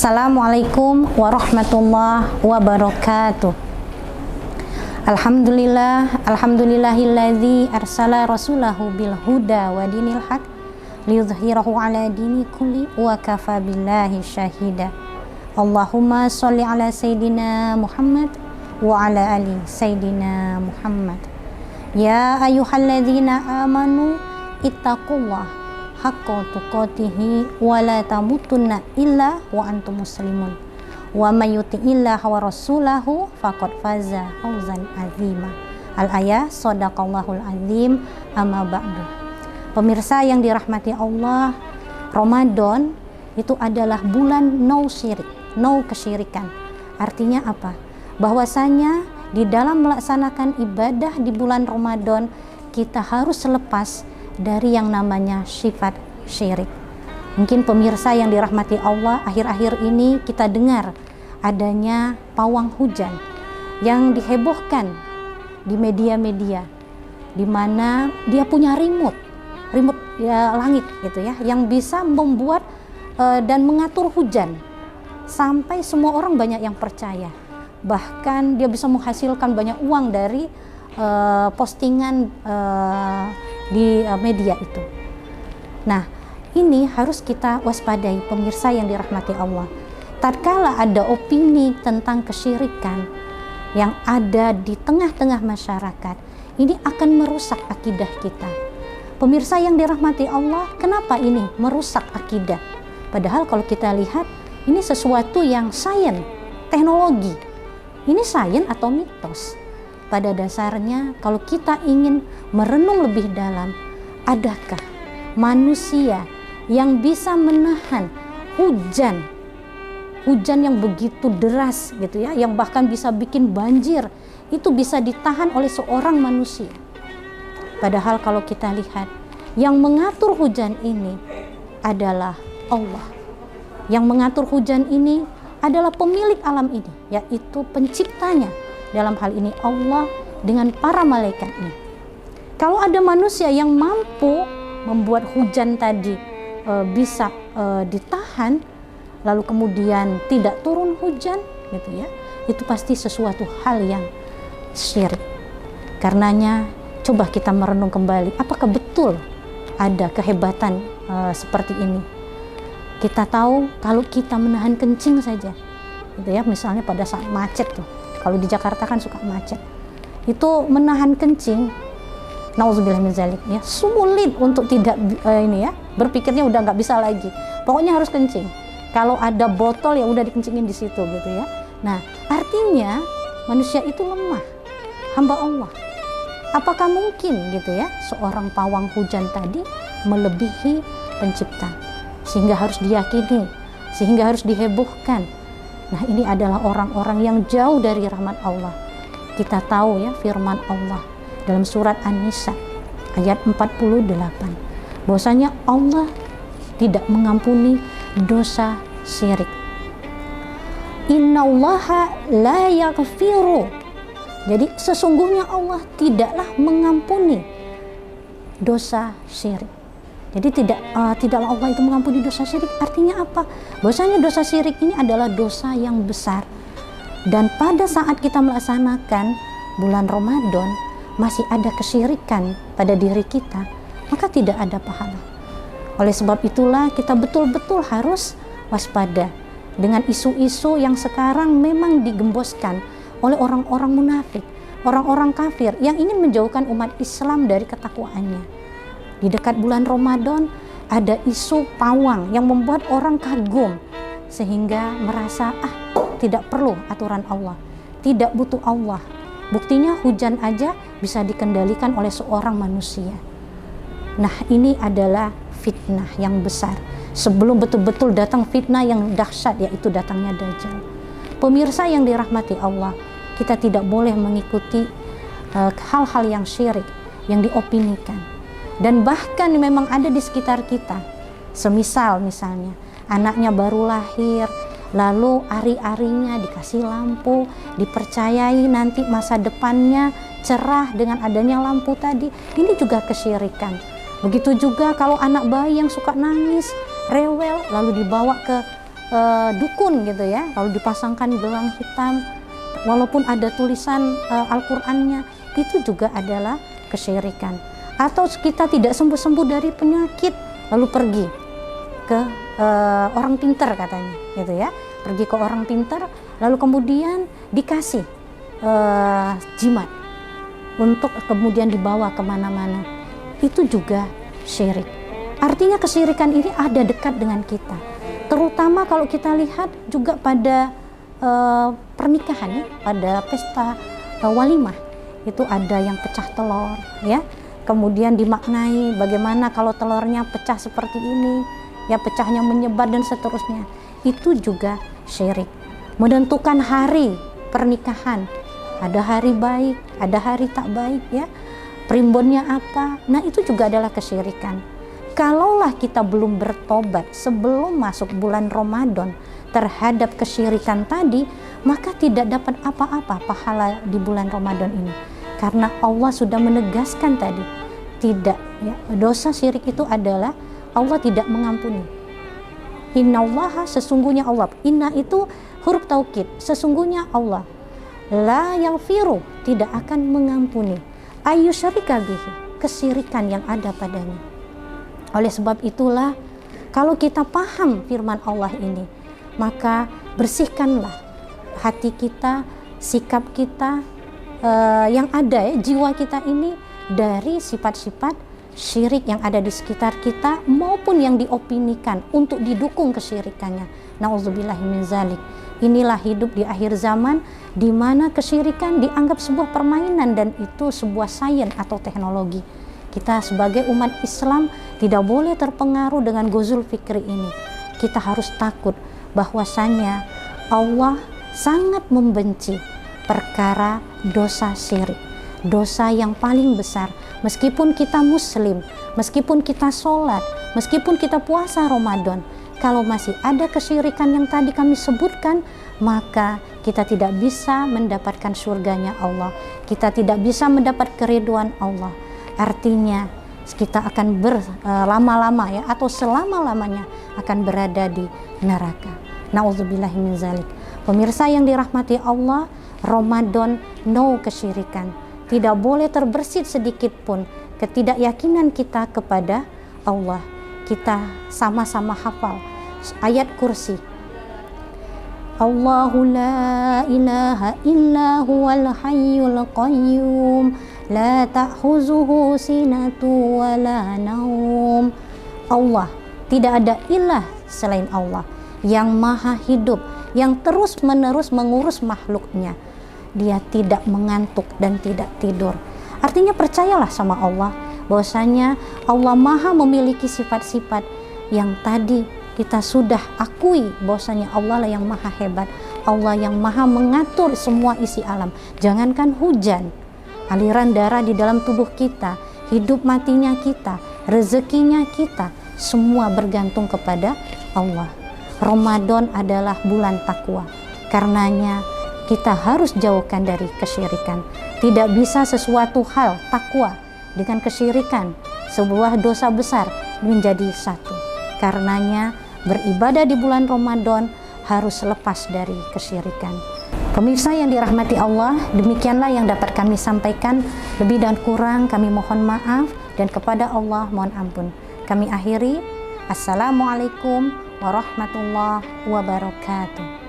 Assalamualaikum warahmatullahi wabarakatuh. Alhamdulillahilladzi arsala rasulahu bil huda wa dinil haq liyudhhirahu ala dini kulli wa kafa billahi syahida. Allahumma sholli ala sayyidina Muhammad wa ala ali sayyidina Muhammad. Ya ayyuhalladzina amanu ittaqullaha haqqa tuqatihi wa la tamutunna illa wa antum muslimun wa may yuti'illaha wa rasulahu faqad faza fawzan azima. Al-ayah, shadaqallahul azim, amma ba'du. Pemirsa yang dirahmati Allah, Ramadan itu adalah bulan no syirik, no kesyirikan. Artinya apa? Bahwasanya di dalam melaksanakan ibadah di bulan Ramadan kita harus lepas dari yang namanya sifat syirik. Mungkin pemirsa yang dirahmati Allah, akhir-akhir ini kita dengar adanya pawang hujan yang dihebohkan di media-media, di mana dia punya remote ya, langit gitu ya, yang bisa membuat dan mengatur hujan sampai semua orang banyak yang percaya. Bahkan dia bisa menghasilkan banyak uang dari postingan di media itu. Nah, ini harus kita waspadai pemirsa yang dirahmati Allah. Tatkala ada opini tentang kesyirikan yang ada di tengah-tengah masyarakat, ini akan merusak akidah kita. Pemirsa yang dirahmati Allah, kenapa ini merusak akidah? Padahal kalau kita lihat, ini sesuatu yang sains, teknologi. Ini sains atau mitos? Pada dasarnya kalau kita ingin merenung lebih dalam, adakah manusia yang bisa menahan hujan yang begitu deras gitu ya, yang bahkan bisa bikin banjir, itu bisa ditahan oleh seorang manusia? Padahal kalau kita lihat, yang mengatur hujan ini adalah Allah. Yang mengatur hujan ini adalah pemilik alam ini, yaitu penciptanya. Dalam hal ini Allah dengan para malaikatnya. Kalau ada manusia yang mampu membuat hujan tadi bisa ditahan, lalu kemudian tidak turun hujan gitu ya, itu pasti sesuatu hal yang syirik. Karenanya coba kita merenung kembali, apakah betul ada kehebatan seperti ini? Kita tahu kalau kita menahan kencing saja gitu ya, misalnya pada saat macet tuh, kalau di Jakarta kan suka macet, itu menahan kencing, nauzubillah min zalik ya, sulit untuk tidak ini ya, berpikirnya udah nggak bisa lagi, pokoknya harus kencing. Kalau ada botol ya udah dikencingin di situ gitu ya. Nah, artinya manusia itu lemah, hamba Allah. Apakah mungkin gitu ya seorang pawang hujan tadi melebihi pencipta, sehingga harus diyakini, sehingga harus dihebohkan? Nah, ini adalah orang-orang yang jauh dari rahmat Allah. Kita tahu ya firman Allah dalam surat An-Nisa ayat 48, bahwasanya Allah tidak mengampuni dosa syirik. Innallaha la yaghfiru. Jadi sesungguhnya Allah tidaklah mengampuni dosa syirik. Jadi tidaklah Allah itu mengampuni dosa syirik. Artinya apa? Bahwasanya dosa syirik ini adalah dosa yang besar. Dan pada saat kita melaksanakan bulan Ramadan masih ada kesyirikan pada diri kita, maka tidak ada pahala. Oleh sebab itulah kita betul-betul harus waspada dengan isu-isu yang sekarang memang digemboskan oleh orang-orang munafik, orang-orang kafir yang ingin menjauhkan umat Islam dari ketakwaannya. Di dekat bulan Ramadan ada isu pawang yang membuat orang kagum sehingga merasa tidak perlu aturan Allah, tidak butuh Allah. Buktinya hujan aja bisa dikendalikan oleh seorang manusia. Nah, ini adalah fitnah yang besar. Sebelum betul-betul datang fitnah yang dahsyat, yaitu datangnya Dajjal. Pemirsa yang dirahmati Allah, kita tidak boleh mengikuti hal-hal yang syirik, yang diopinikan. Dan bahkan memang ada di sekitar kita. Semisal misalnya anaknya baru lahir, lalu ari-arinya dikasih lampu, dipercayai nanti masa depannya cerah dengan adanya lampu tadi. Ini juga kesyirikan. Begitu juga kalau anak bayi yang suka nangis, rewel, lalu dibawa ke dukun gitu ya, lalu dipasangkan gelang hitam walaupun ada tulisan Al-Qur'annya, itu juga adalah kesyirikan. Atau kita tidak sembuh-sembuh dari penyakit lalu pergi ke orang pintar katanya gitu ya, pergi ke orang pintar lalu kemudian dikasih jimat untuk kemudian dibawa kemana-mana, itu juga syirik. Artinya kesyirikan ini ada dekat dengan kita, terutama kalau kita lihat juga pada pernikahan ya, pada pesta walimah itu ada yang pecah telur ya, kemudian dimaknai bagaimana kalau telurnya pecah seperti ini ya, pecahnya menyebar dan seterusnya, itu juga syirik. Menentukan hari pernikahan, ada hari baik, ada hari tak baik ya, primbonnya apa, nah itu juga adalah kesyirikan. Kalaulah kita belum bertobat sebelum masuk bulan Ramadan terhadap kesyirikan tadi, maka tidak dapat apa-apa pahala di bulan Ramadan ini, karena Allah sudah menegaskan tadi, tidak ya, dosa syirik itu adalah Allah tidak mengampuni. Innallaha, sesungguhnya Allah, inna itu huruf taukid, sesungguhnya Allah, la yaghfiru, tidak akan mengampuni, ayyusyrika bihi, kesyirikan yang ada padanya. Oleh sebab itulah kalau kita paham firman Allah ini, maka bersihkanlah hati kita, sikap kita yang ada ya, jiwa kita ini dari sifat-sifat syirik yang ada di sekitar kita maupun yang diopinikan untuk didukung kesyirikannya. Nauzubillahi min zalik. Inilah hidup di akhir zaman di mana kesyirikan dianggap sebuah permainan dan itu sebuah sains atau teknologi. Kita sebagai umat Islam tidak boleh terpengaruh dengan gozul fikri ini. Kita harus takut bahwasanya Allah sangat membenci perkara dosa syirik, dosa yang paling besar. Meskipun kita muslim, meskipun kita sholat, meskipun kita puasa Ramadan, kalau masih ada kesyirikan yang tadi kami sebutkan, maka kita tidak bisa mendapatkan surganya Allah, kita tidak bisa mendapat keridhaan Allah. Artinya kita akan berlama-lama ya, atau selama-lamanya akan berada di neraka. Nauzubillahi min zalik. Pemirsa yang dirahmati Allah, Ramadan no kesyirikan. Tidak boleh terbersit sedikit pun ketidakyakinan kita kepada Allah. Kita sama-sama hafal ayat kursi. Allahu la ilaha illa huwal hayyul qayyum la ta'khuzuhu sinatu wa la naum. Allah, tidak ada ilah selain Allah yang maha hidup, yang terus-menerus mengurus makhluknya. Dia tidak mengantuk dan tidak tidur. Artinya percayalah sama Allah bahwasanya Allah maha memiliki sifat-sifat yang tadi kita sudah akui bahwasanya Allah lah yang maha hebat, Allah yang maha mengatur semua isi alam. Jangankan hujan, aliran darah di dalam tubuh kita, hidup matinya kita, rezekinya kita, semua bergantung kepada Allah. Ramadan adalah bulan takwa, karenanya kita harus jauhkan dari kesyirikan. Tidak bisa sesuatu hal takwa dengan kesyirikan, sebuah dosa besar menjadi satu. Karenanya beribadah di bulan Ramadan harus lepas dari kesyirikan. Pemirsa yang dirahmati Allah, demikianlah yang dapat kami sampaikan. Lebih dan kurang kami mohon maaf dan kepada Allah mohon ampun. Kami akhiri. Assalamualaikum warahmatullahi wabarakatuh.